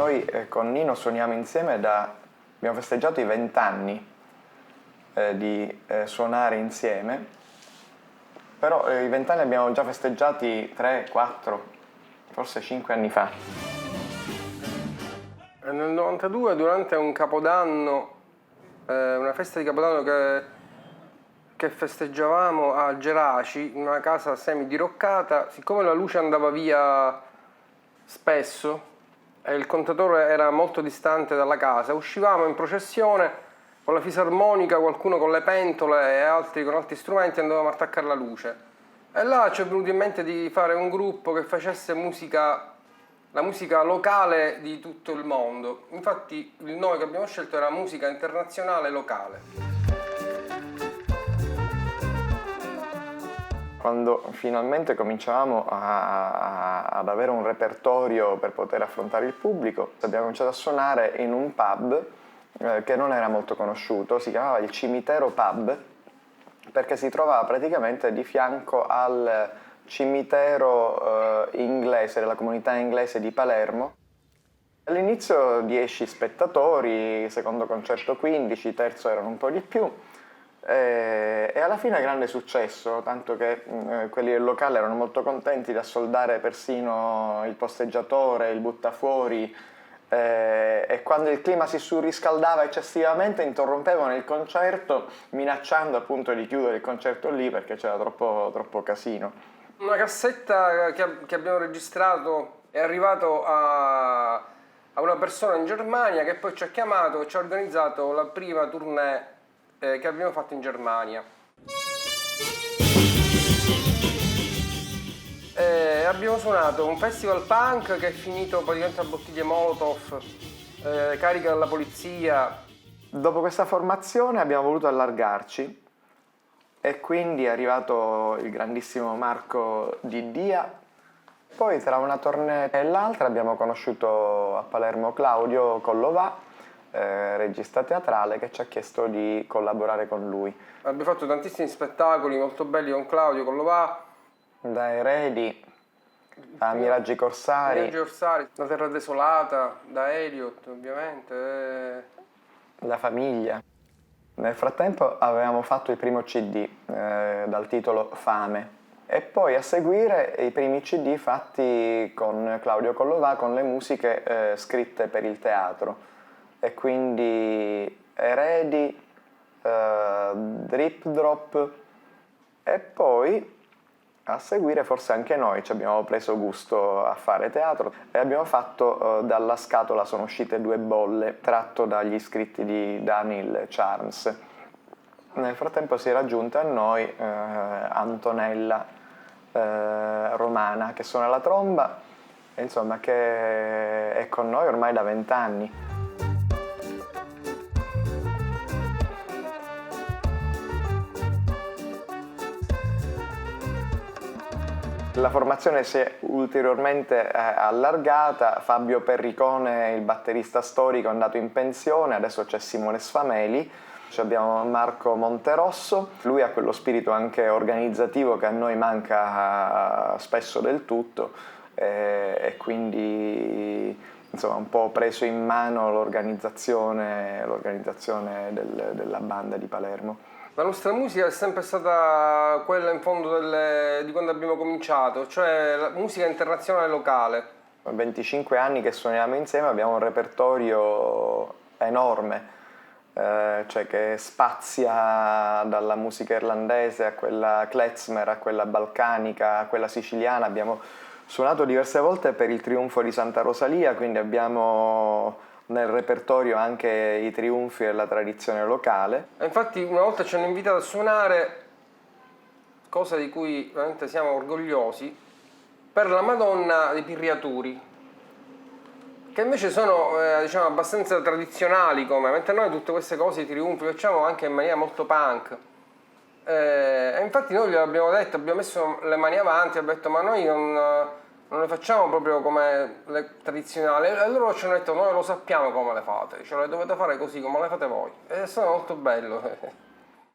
noi con Nino suoniamo insieme abbiamo festeggiato i 20 anni di suonare insieme, però i 20 anni abbiamo già festeggiati 3, 4, forse 5 anni fa. Nel 92, durante un capodanno, una festa di capodanno che festeggiavamo a Geraci, in una casa semi-diroccata, siccome la luce andava via spesso e il contatore era molto distante dalla casa, uscivamo in processione con la fisarmonica, qualcuno con le pentole e altri con altri strumenti, andavamo a attaccare la luce. E là ci è venuto in mente di fare un gruppo che facesse la musica locale di tutto il mondo. Infatti il nome che abbiamo scelto era Musica Internazionale Locale. Quando finalmente cominciavamo ad avere un repertorio per poter affrontare il pubblico, abbiamo cominciato a suonare in un pub che non era molto conosciuto, si chiamava il Cimitero Pub, perché si trovava praticamente di fianco al cimitero inglese, della comunità inglese di Palermo. All'inizio 10 spettatori, secondo concerto 15, terzo erano un po' di più. E alla fine grande successo, tanto che quelli del locale erano molto contenti di assoldare persino il posteggiatore, il buttafuori, e quando il clima si surriscaldava eccessivamente interrompevano il concerto minacciando appunto di chiudere il concerto lì perché c'era troppo casino. Una cassetta che abbiamo registrato è arrivato a una persona in Germania che poi ci ha chiamato e ci ha organizzato la prima tournée che abbiamo fatto in Germania. Abbiamo suonato un festival punk che è finito praticamente a bottiglie Molotov, carica dalla polizia. Dopo questa formazione abbiamo voluto allargarci e quindi è arrivato il grandissimo Marco Diddia. Poi tra una tournée e l'altra abbiamo conosciuto a Palermo Claudio Collovà, regista teatrale, che ci ha chiesto di collaborare con lui. Abbiamo fatto tantissimi spettacoli molto belli con Claudio Collovà. Da Eredi a Miraggi Corsari, La Terra Desolata, da Elliott ovviamente. La Famiglia. Nel frattempo avevamo fatto il primo CD dal titolo Fame e poi a seguire i primi CD fatti con Claudio Collovà con le musiche scritte per il teatro. E quindi Eredi, Drip Drop e poi a seguire forse anche noi ci abbiamo preso gusto a fare teatro e abbiamo fatto Dalla scatola sono uscite due bolle, tratto dagli scritti di Daniel Charms. Nel frattempo si è raggiunta a noi Antonella Romana che suona la tromba e insomma che è con noi ormai da 20 anni. La formazione si è ulteriormente allargata, Fabio Perricone, il batterista storico, è andato in pensione, adesso c'è Simone Sfameli, abbiamo Marco Monterosso, lui ha quello spirito anche organizzativo che a noi manca spesso del tutto e quindi insomma un po' preso in mano l'organizzazione della banda di Palermo. La nostra musica è sempre stata quella in fondo di quando abbiamo cominciato, cioè la musica internazionale locale. 25 anni che suoniamo insieme, abbiamo un repertorio enorme, cioè che spazia dalla musica irlandese a quella klezmer, a quella balcanica, a quella siciliana. Abbiamo suonato diverse volte per il Trionfo di Santa Rosalia, quindi abbiamo nel repertorio anche i triunfi della tradizione locale. E infatti una volta ci hanno invitato a suonare, cosa di cui veramente siamo orgogliosi, per la Madonna dei Pirriaturi, che invece sono diciamo abbastanza tradizionali mentre noi tutte queste cose, i triunfi, facciamo anche in maniera molto punk. E infatti noi gliel'abbiamo detto, abbiamo messo le mani avanti, abbiamo detto ma noi non le facciamo proprio come le tradizionali, e loro ci hanno detto noi lo sappiamo come le fate, ce le dovete fare così come le fate voi, e è stato molto bello.